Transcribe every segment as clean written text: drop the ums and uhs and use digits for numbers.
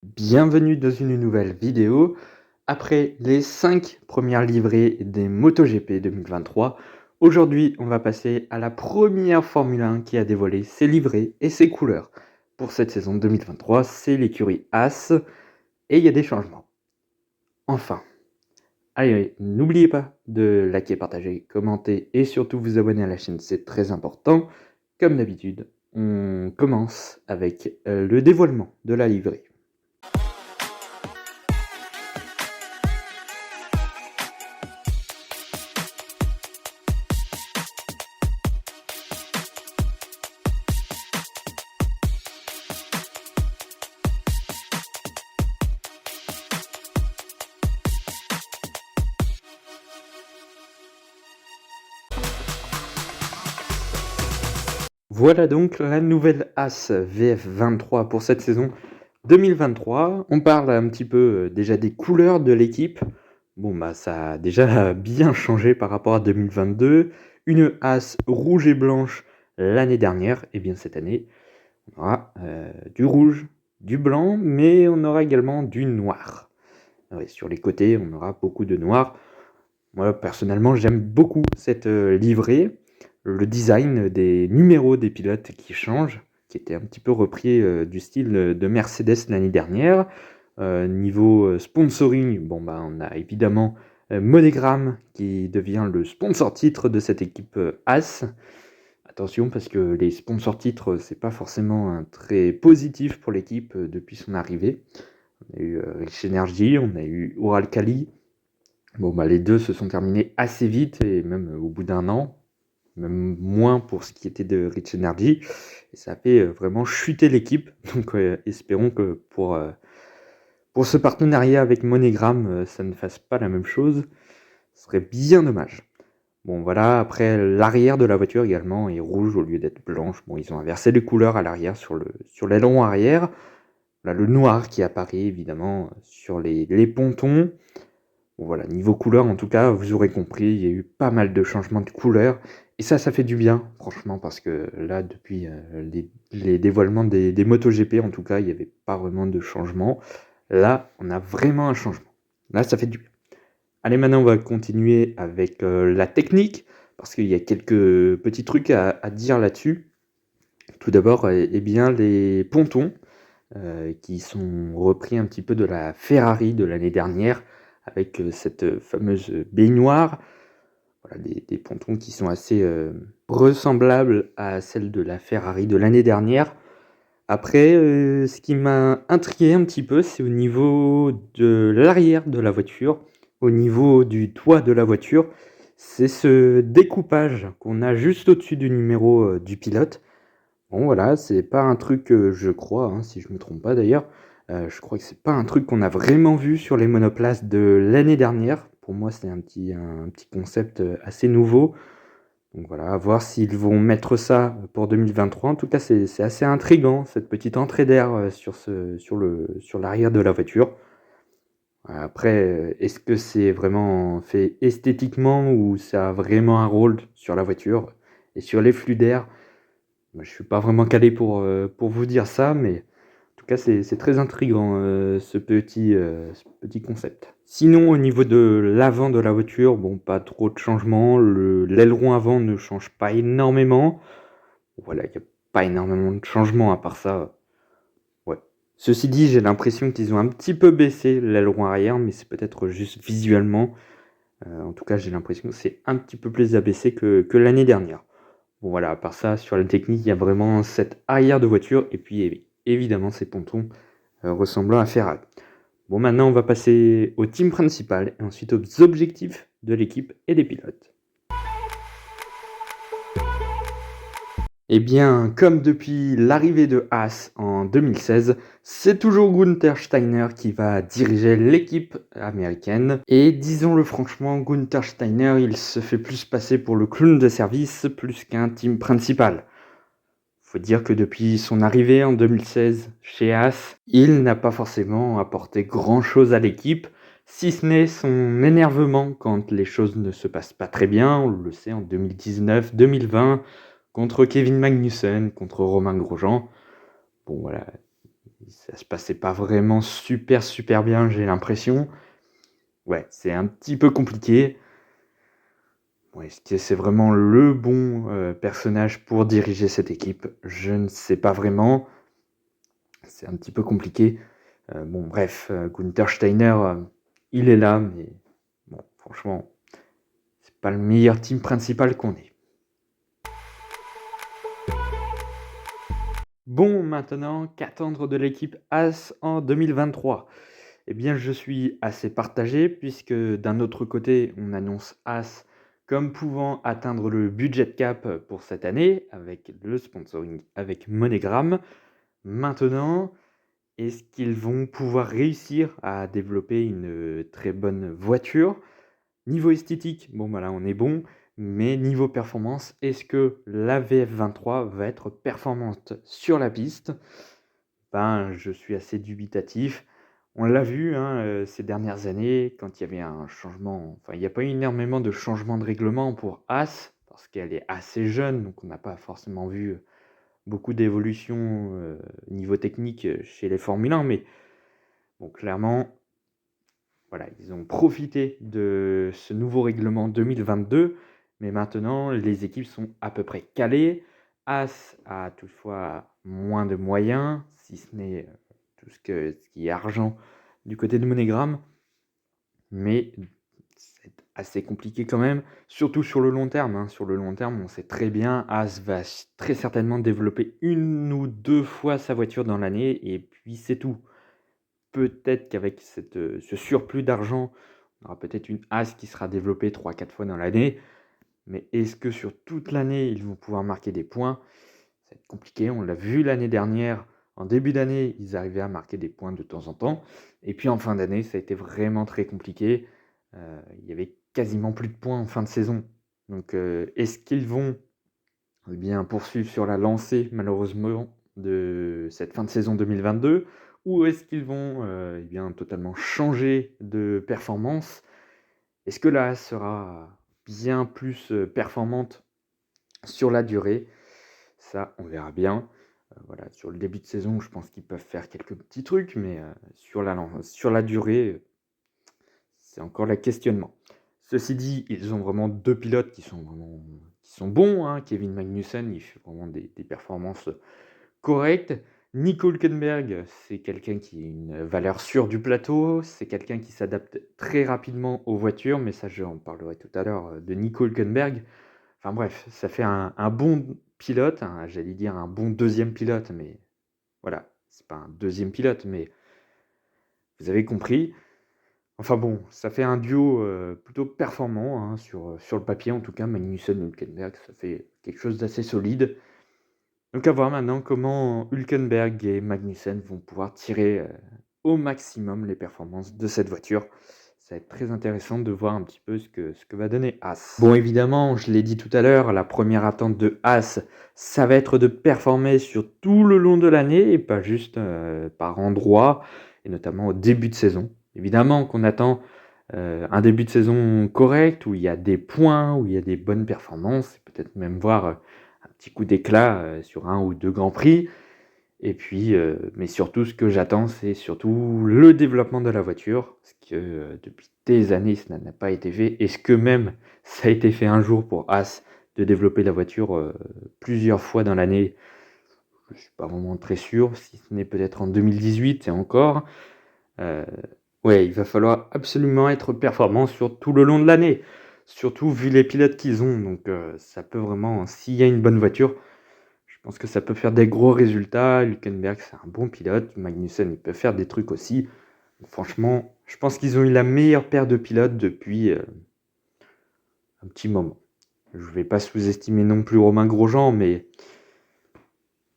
Bienvenue dans une nouvelle vidéo. Après les 5 premières livrées des MotoGP 2023, aujourd'hui on va passer à la première Formule 1 qui a dévoilé ses livrées et ses couleurs. Pour cette saison 2023, c'est l'écurie Haas et il y a des changements. Enfin, allez, n'oubliez pas de liker, partager, commenter et surtout vous abonner à la chaîne, c'est très important. Comme d'habitude, on commence avec le dévoilement de la livrée. Voilà donc la nouvelle Haas VF23 pour cette saison 2023. On parle un petit peu déjà des couleurs de l'équipe. Bon bah ça a déjà bien changé par rapport à 2022. Une Haas rouge et blanche l'année dernière, et bien cette année on aura du rouge, du blanc, mais on aura également du noir. Ouais, sur les côtés on aura beaucoup de noir. Moi personnellement j'aime beaucoup cette livrée. Le design des numéros des pilotes qui change, qui était un petit peu repris du style de Mercedes l'année dernière. Niveau sponsoring, bon bah on a évidemment Monogram qui devient le sponsor titre de cette équipe Haas. Attention parce que les sponsors titres c'est pas forcément un très positif pour l'équipe depuis son arrivée. On a eu Rich Energy, on a eu Uralkali. Bon bah les deux se sont terminés assez vite et même au bout d'un an, même moins pour ce qui était de Rich Energy, et ça a fait vraiment chuter l'équipe. Donc espérons que pour ce partenariat avec Monogram, ça ne fasse pas la même chose. Ce serait bien dommage. Bon voilà, après l'arrière de la voiture également est rouge au lieu d'être blanche. Bon, ils ont inversé les couleurs à l'arrière sur l'aileron arrière. Voilà, le noir qui apparaît évidemment sur les pontons. Bon, voilà, niveau couleur, en tout cas, vous aurez compris, il y a eu pas mal de changements de couleurs. Et ça fait du bien, franchement, parce que là, depuis les dévoilements des MotoGP, en tout cas, il n'y avait pas vraiment de changement. Là, on a vraiment un changement. Là, ça fait du bien. Allez, maintenant, on va continuer avec la technique, parce qu'il y a quelques petits trucs à dire là-dessus. Tout d'abord, eh bien, les pontons qui sont repris un petit peu de la Ferrari de l'année dernière, avec cette fameuse baignoire. Voilà, des pontons qui sont assez ressemblables à celles de la Ferrari de l'année dernière. Après, ce qui m'a intrigué un petit peu, c'est au niveau de l'arrière de la voiture, au niveau du toit de la voiture. C'est ce découpage qu'on a juste au-dessus du numéro du pilote. Bon voilà, c'est pas un truc, je crois, hein, si je me trompe pas d'ailleurs, je crois que c'est pas un truc qu'on a vraiment vu sur les monoplaces de l'année dernière. Pour moi, c'est un petit concept, assez nouveau. Donc voilà, à voir s'ils vont mettre ça pour 2023. En tout cas, c'est assez intriguant, cette petite entrée d'air, sur l'arrière de la voiture. Après, est-ce que c'est vraiment fait esthétiquement ou ça a vraiment un rôle sur la voiture et sur les flux d'air? Moi, je suis pas vraiment calé pour vous dire ça, mais en tout cas, c'est très intriguant, ce petit concept. Sinon, au niveau de l'avant de la voiture, bon, pas trop de changements. L'aileron avant ne change pas énormément. Voilà, il y a pas énormément de changements à part ça. Ouais. Ceci dit, j'ai l'impression qu'ils ont un petit peu baissé l'aileron arrière, mais c'est peut-être juste visuellement. En tout cas, j'ai l'impression que c'est un petit peu plus abaissé que l'année dernière. Bon voilà, à part ça, sur la technique, il y a vraiment cette arrière de voiture et puis évidemment ces pontons ressemblant à Ferrari. Bon, maintenant on va passer au team principal et ensuite aux objectifs de l'équipe et des pilotes. Eh bien, comme depuis l'arrivée de Haas en 2016, c'est toujours Gunther Steiner qui va diriger l'équipe américaine. Et disons-le franchement, Gunther Steiner, il se fait plus passer pour le clown de service plus qu'un team principal. Faut dire que depuis son arrivée en 2016 chez Haas, il n'a pas forcément apporté grand-chose à l'équipe, si ce n'est son énervement quand les choses ne se passent pas très bien. On le sait en 2019, 2020, contre Kevin Magnussen, contre Romain Grosjean. Bon voilà, ça se passait pas vraiment super, super bien, j'ai l'impression. Ouais, c'est un petit peu compliqué. Ouais, est-ce que c'est vraiment le bon, personnage pour diriger cette équipe? Je ne sais pas vraiment. C'est un petit peu compliqué. Bon bref, Günther Steiner, il est là, mais bon, franchement, c'est pas le meilleur team principal qu'on ait. Bon, maintenant, qu'attendre de l'équipe As en 2023? Eh bien, je suis assez partagé puisque d'un autre côté, on annonce As comme pouvant atteindre le budget cap pour cette année avec le sponsoring avec MoneyGram. Maintenant, est-ce qu'ils vont pouvoir réussir à développer une très bonne voiture? Niveau esthétique, bon bah là on est bon, mais niveau performance, est-ce que la VF23 va être performante sur la piste? Ben, je suis assez dubitatif. On l'a vu, hein, ces dernières années, quand il y avait un changement, enfin il n'y a pas eu énormément de changements de règlement pour As, parce qu'elle est assez jeune, donc on n'a pas forcément vu beaucoup d'évolution niveau technique chez les Formule 1, mais bon, clairement, voilà, ils ont profité de ce nouveau règlement 2022, mais maintenant les équipes sont à peu près calées. As a toutefois moins de moyens, si ce n'est tout ce qui est argent du côté de MoneyGram, mais c'est assez compliqué quand même, surtout sur le long terme, hein. Sur le long terme, on sait très bien, As va très certainement développer 1 ou 2 fois sa voiture dans l'année, et puis c'est tout. Peut-être qu'avec ce surplus d'argent, on aura peut-être une As qui sera développée 3 4 fois dans l'année, mais est-ce que sur toute l'année, ils vont pouvoir marquer des points? Ça va être compliqué. On l'a vu l'année dernière, en début d'année, ils arrivaient à marquer des points de temps en temps, et puis en fin d'année, ça a été vraiment très compliqué. Il y avait quasiment plus de points en fin de saison. Donc, est-ce qu'ils vont, eh bien, poursuivre sur la lancée, malheureusement, de cette fin de saison 2022, ou est-ce qu'ils vont, eh bien, totalement changer de performance? Est-ce que la sera bien plus, performante sur la durée? Ça, on verra bien. Voilà, sur le début de saison, je pense qu'ils peuvent faire quelques petits trucs, mais, sur la durée, c'est encore le questionnement. Ceci dit, ils ont vraiment 2 pilotes qui sont bons, hein. Kevin Magnussen, il fait vraiment des performances correctes. Nico Hülkenberg, c'est quelqu'un qui a une valeur sûre du plateau, c'est quelqu'un qui s'adapte très rapidement aux voitures, mais ça j'en parlerai tout à l'heure, de Nico Hülkenberg. Enfin bref, ça fait un bon pilote, j'allais dire un bon deuxième pilote, mais voilà, c'est pas un deuxième pilote, mais vous avez compris. Enfin bon, ça fait un duo, plutôt performant, hein, sur le papier en tout cas, Magnussen-Hülkenberg, ça fait quelque chose d'assez solide. Donc à voir maintenant comment Hülkenberg et Magnussen vont pouvoir tirer, au maximum les performances de cette voiture. Ça va être très intéressant de voir un petit peu ce que va donner As. Bon évidemment, je l'ai dit tout à l'heure, la première attente de As, ça va être de performer sur tout le long de l'année et pas juste, par endroits et notamment au début de saison. Évidemment qu'on attend, un début de saison correct où il y a des points, où il y a des bonnes performances et peut-être même voir, un petit coup d'éclat, sur 1 ou 2 grands prix et puis, mais surtout ce que j'attends, c'est surtout le développement de la voiture parce que, depuis des années, ça n'a pas été fait. Est-ce que même ça a été fait un jour pour As de développer la voiture, plusieurs fois dans l'année? Je suis pas vraiment très sûr, si ce n'est peut-être en 2018 et encore. Heu, ouais, il va falloir absolument être performant sur tout le long de l'année, surtout vu les pilotes qu'ils ont donc ça peut vraiment s'il y a une bonne voiture, je pense que ça peut faire des gros résultats. Hülkenberg, c'est un bon pilote. Magnussen, il peut faire des trucs aussi. Franchement, je pense qu'ils ont eu la meilleure paire de pilotes depuis un petit moment. Je ne vais pas sous-estimer non plus Romain Grosjean, mais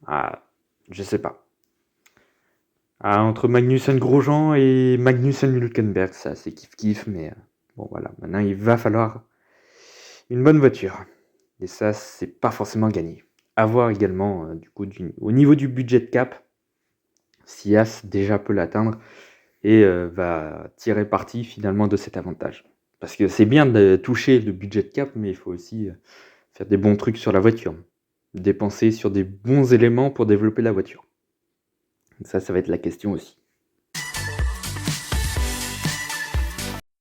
ah, je sais pas. Ah, entre Magnussen Grosjean et Magnussen Hülkenberg, ça c'est kiff-kiff, mais bon voilà, maintenant il va falloir une bonne voiture. Et ça, c'est pas forcément gagné. À voir également, du coup, au niveau du budget de cap, si As déjà peut l'atteindre et va tirer parti finalement de cet avantage. Parce que c'est bien de toucher le budget de cap, mais il faut aussi faire des bons trucs sur la voiture. Dépenser sur des bons éléments pour développer la voiture. Ça va être la question aussi.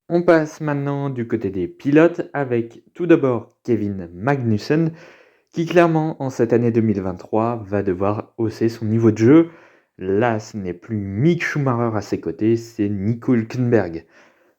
On passe maintenant du côté des pilotes avec tout d'abord Kevin Magnussen qui clairement en cette année 2023 va devoir hausser son niveau de jeu. Là, ce n'est plus Mick Schumacher à ses côtés, c'est Nico Hülkenberg.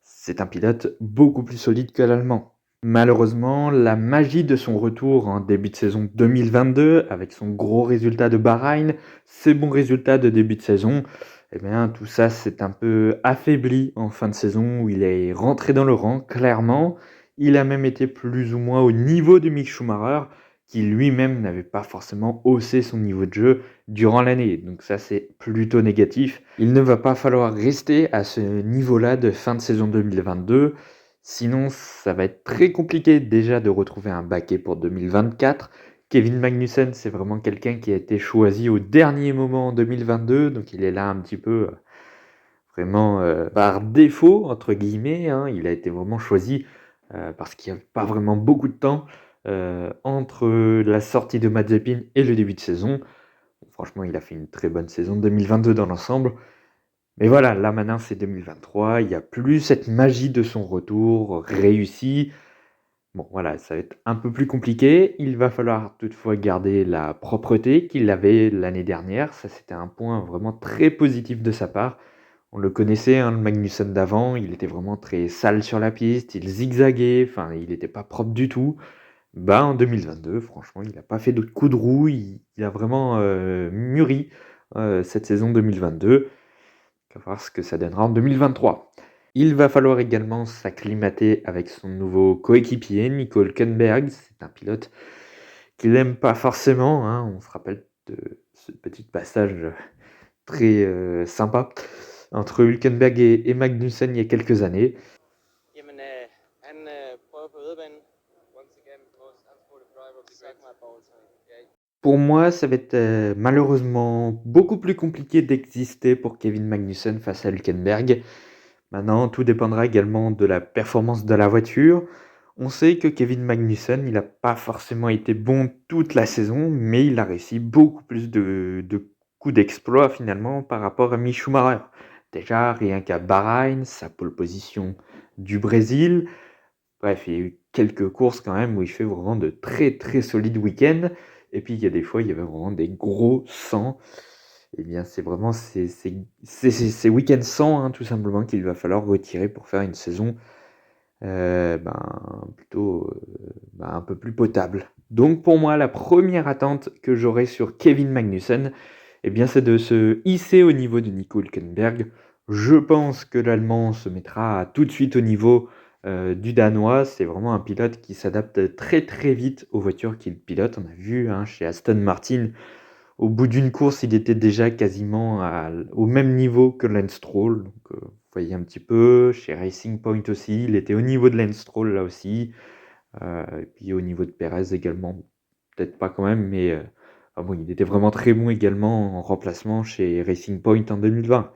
C'est un pilote beaucoup plus solide que l'Allemand. Malheureusement, la magie de son retour en début de saison 2022, avec son gros résultat de Bahreïn, ses bons résultats de début de saison, eh bien, tout ça s'est un peu affaibli en fin de saison où il est rentré dans le rang, clairement. Il a même été plus ou moins au niveau de Mick Schumacher, qui lui-même n'avait pas forcément haussé son niveau de jeu durant l'année. Donc ça, c'est plutôt négatif. Il ne va pas falloir rester à ce niveau-là de fin de saison 2022. Sinon, ça va être très compliqué déjà de retrouver un baquet pour 2024. Kevin Magnussen, c'est vraiment quelqu'un qui a été choisi au dernier moment en 2022. Donc il est là un petit peu vraiment par défaut, entre guillemets. Hein. Il a été vraiment choisi parce qu'il n'y avait pas vraiment beaucoup de temps entre la sortie de Mazepin et le début de saison. Franchement, il a fait une très bonne saison 2022 dans l'ensemble. Mais voilà, là maintenant c'est 2023, il n'y a plus cette magie de son retour réussi. Bon voilà, ça va être un peu plus compliqué. Il va falloir toutefois garder la propreté qu'il avait l'année dernière. Ça, c'était un point vraiment très positif de sa part. On le connaissait, hein, le Magnussen d'avant, il était vraiment très sale sur la piste, il zigzaguait, enfin il n'était pas propre du tout. Bah, en 2022, franchement, il n'a pas fait de coup de roue, il a vraiment mûri cette saison 2022. On va voir ce que ça donnera en 2023. Il va falloir également s'acclimater avec son nouveau coéquipier, Nico Hülkenberg. C'est un pilote qu'il n'aime pas forcément. Hein. On se rappelle de ce petit passage très sympa entre Hülkenberg et Magnussen il y a quelques années. Jamen, han prøver på yderbanen. Once again, most unsported driver beside my ball. So, yeah. Pour moi, ça va être malheureusement beaucoup plus compliqué d'exister pour Kevin Magnussen face à Hülkenberg. Maintenant, tout dépendra également de la performance de la voiture. On sait que Kevin Magnussen, il n'a pas forcément été bon toute la saison, mais il a réussi beaucoup plus de coups d'exploit finalement par rapport à Mick Schumacher. Déjà, rien qu'à Bahreïn, sa pole position du Brésil. Bref, il y a eu quelques courses quand même où il fait vraiment de très très solides week-ends. Et puis il y a des fois, il y avait vraiment des gros 100. Eh bien, c'est vraiment ces week-ends 100, hein, tout simplement, qu'il va falloir retirer pour faire une saison plutôt un peu plus potable. Donc pour moi, la première attente que j'aurai sur Kevin Magnussen, eh bien, c'est de se hisser au niveau de Nico Hülkenberg. Je pense que l'Allemand se mettra tout de suite au niveau du Danois. C'est vraiment un pilote qui s'adapte très très vite aux voitures qu'il pilote. On a vu hein, chez Aston Martin, au bout d'une course, il était déjà quasiment au même niveau que Lance Stroll. Donc, vous voyez un petit peu. Chez Racing Point aussi, il était au niveau de Lance Stroll là aussi. Et puis au niveau de Perez également. Peut-être pas quand même, mais il était vraiment très bon également en remplacement chez Racing Point en 2020.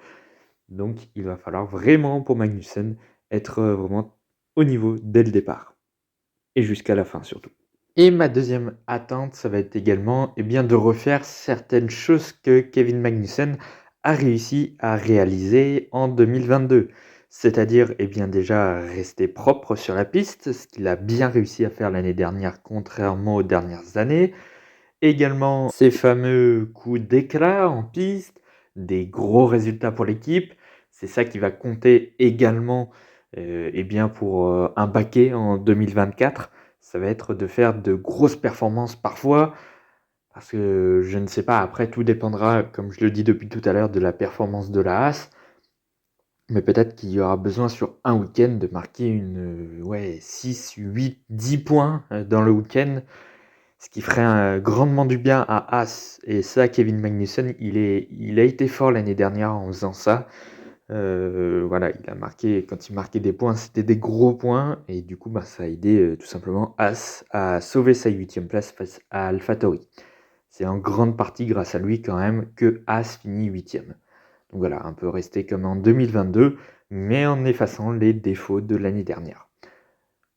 Donc il va falloir vraiment pour Magnussen être vraiment au niveau dès le départ. Et jusqu'à la fin surtout. Et ma deuxième attente, ça va être également de refaire certaines choses que Kevin Magnussen a réussi à réaliser en 2022. C'est-à-dire déjà rester propre sur la piste, ce qu'il a bien réussi à faire l'année dernière contrairement aux dernières années. Également ces fameux coups d'éclat en piste, des gros résultats pour l'équipe. C'est ça qui va compter également pour un baquet en 2024. Ça va être de faire de grosses performances parfois. Parce que je ne sais pas, après tout dépendra, comme je le dis depuis tout à l'heure, de la performance de la Haas. Mais peut-être qu'il y aura besoin sur un week-end de marquer 6, 8, 10 points dans le week-end. Ce qui ferait grandement du bien à Haas. Et ça, Kevin Magnussen, il a été fort l'année dernière en faisant ça. Il a marqué, quand il marquait des points, c'était des gros points. Et du coup, ça a aidé tout simplement Haas à sauver sa 8e place face à AlphaTauri. C'est en grande partie grâce à lui quand même que Haas finit 8e. Donc voilà, un peu resté comme en 2022, mais en effaçant les défauts de l'année dernière.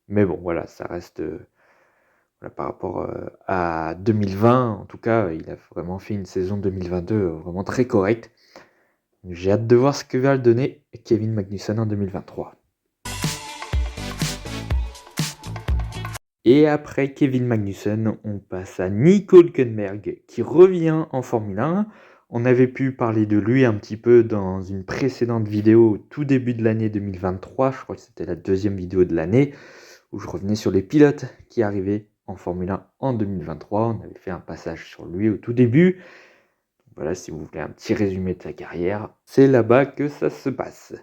Mais bon, voilà, ça reste... par rapport à 2020, en tout cas, il a vraiment fait une saison 2022 vraiment très correcte. J'ai hâte de voir ce que va le donner Kevin Magnussen en 2023. Et après Kevin Magnussen, on passe à Nico Hülkenberg qui revient en Formule 1. On avait pu parler de lui un petit peu dans une précédente vidéo au tout début de l'année 2023. Je crois que c'était la deuxième vidéo de l'année où je revenais sur les pilotes qui arrivaient en Formule 1 en 2023. On avait fait un passage sur lui au tout début. Voilà, si vous voulez un petit résumé de sa carrière, c'est là-bas que ça se passe.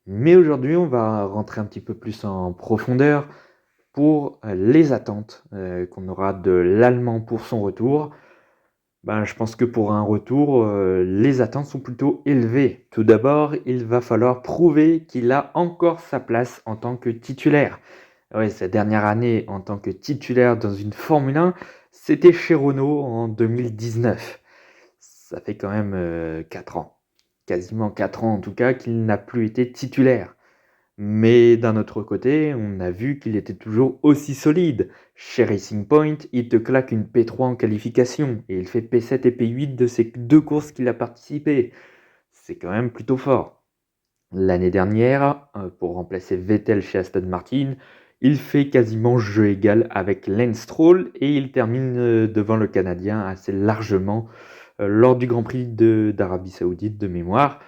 Mais aujourd'hui, on va rentrer un petit peu plus en profondeur pour les attentes qu'on aura de l'Allemand pour son retour. Je pense que pour un retour, les attentes sont plutôt élevées. Tout d'abord, il va falloir prouver qu'il a encore sa place en tant que titulaire. Ouais, sa dernière année en tant que titulaire dans une Formule 1, c'était chez Renault en 2019. Ça fait quand même 4 ans, quasiment 4 ans en tout cas, qu'il n'a plus été titulaire. Mais d'un autre côté, on a vu qu'il était toujours aussi solide. Chez Racing Point, il te claque une P3 en qualification et il fait P7 et P8 de ces 2 courses qu'il a participé. C'est quand même plutôt fort. L'année dernière, pour remplacer Vettel chez Aston Martin, il fait quasiment jeu égal avec Lance Stroll et il termine devant le Canadien assez largement lors du Grand Prix d'Arabie Saoudite de mémoire.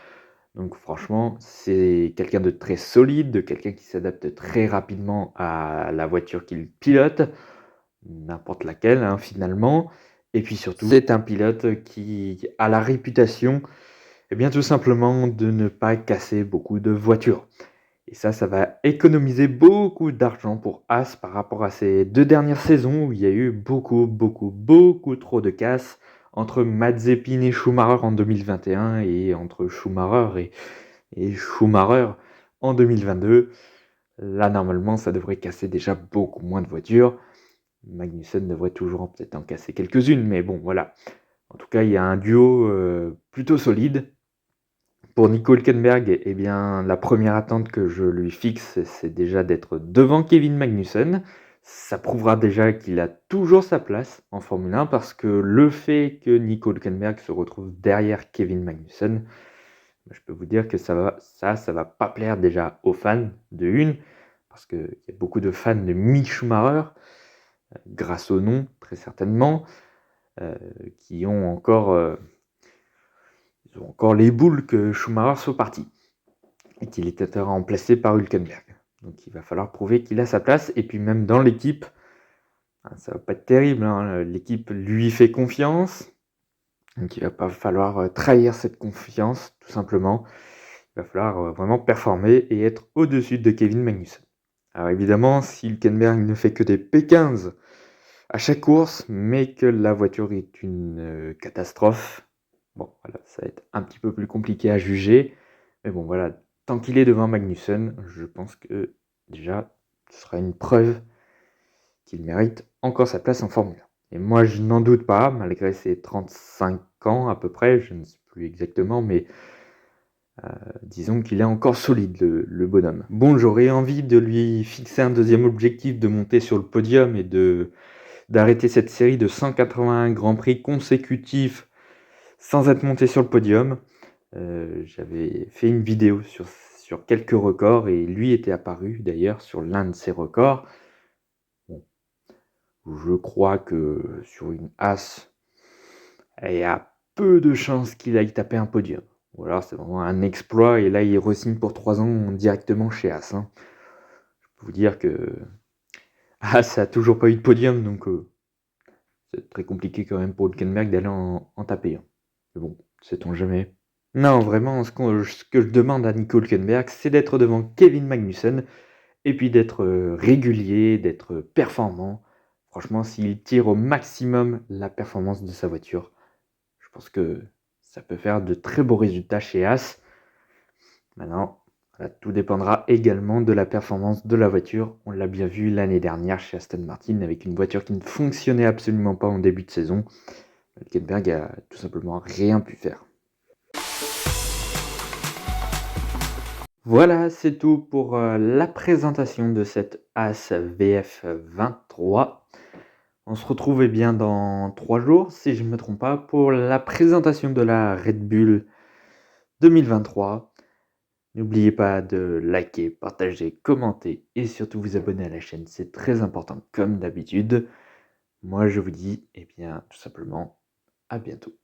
Donc franchement, c'est quelqu'un de très solide, de quelqu'un qui s'adapte très rapidement à la voiture qu'il pilote, n'importe laquelle finalement. Et puis surtout, c'est un pilote qui a la réputation, tout simplement, de ne pas casser beaucoup de voitures. Et ça va économiser beaucoup d'argent pour Haas par rapport à ces 2 dernières saisons où il y a eu beaucoup trop de casses entre Mazepin et Schumacher en 2021 et entre Schumacher et Schumacher en 2022. Là, normalement, ça devrait casser déjà beaucoup moins de voitures. Magnussen devrait toujours peut-être en casser quelques-unes, mais bon, voilà. En tout cas, il y a un duo plutôt solide. Pour Nico Hülkenberg, la première attente que je lui fixe, c'est déjà d'être devant Kevin Magnussen. Ça prouvera déjà qu'il a toujours sa place en Formule 1 parce que le fait que Nico Hülkenberg se retrouve derrière Kevin Magnussen, je peux vous dire que ça va pas plaire déjà aux fans de une, parce qu'il y a beaucoup de fans de Mick Schumacher, grâce au nom très certainement, qui ont encore les boules que Schumacher soit parti et qu'il était remplacé par Hülkenberg. Donc il va falloir prouver qu'il a sa place. Et puis même dans l'équipe, ça va pas être terrible. L'équipe lui fait confiance. Donc il va pas falloir trahir cette confiance, tout simplement. Il va falloir vraiment performer et être au-dessus de Kevin Magnussen. Alors évidemment, si Hülkenberg ne fait que des P15 à chaque course, mais que la voiture est une catastrophe, bon, voilà, ça va être un petit peu plus compliqué à juger. Mais bon, voilà, tant qu'il est devant Magnussen, je pense que déjà, ce sera une preuve qu'il mérite encore sa place en Formule 1. Et moi, je n'en doute pas, malgré ses 35 ans à peu près, je ne sais plus exactement, mais disons qu'il est encore solide, le bonhomme. Bon, j'aurais envie de lui fixer un deuxième objectif, de monter sur le podium et d'arrêter cette série de 181 Grands Prix consécutifs sans être monté sur le podium. J'avais fait une vidéo sur quelques records et lui était apparu d'ailleurs sur l'un de ces records. Bon, je crois que sur une As, il y a peu de chances qu'il aille taper un podium. Ou alors c'est vraiment un exploit et là il re-signe pour 3 ans directement chez As. Je peux vous dire que As a toujours pas eu de podium, donc c'est très compliqué quand même pour Hülkenberg d'aller en taper un. Mais bon, sait-on jamais. Non, vraiment, ce que je demande à Nico Hülkenberg, c'est d'être devant Kevin Magnussen et puis d'être régulier, d'être performant. Franchement, s'il tire au maximum la performance de sa voiture, je pense que ça peut faire de très beaux résultats chez As. Maintenant, voilà, tout dépendra également de la performance de la voiture. On l'a bien vu l'année dernière chez Aston Martin avec une voiture qui ne fonctionnait absolument pas en début de saison. Hülkenberg a tout simplement rien pu faire. Voilà, c'est tout pour la présentation de cette As VF23. On se retrouve dans 3 jours, si je ne me trompe pas, pour la présentation de la Red Bull 2023. N'oubliez pas de liker, partager, commenter et surtout vous abonner à la chaîne, c'est très important comme d'habitude. Moi je vous dis, eh bien, tout simplement, à bientôt.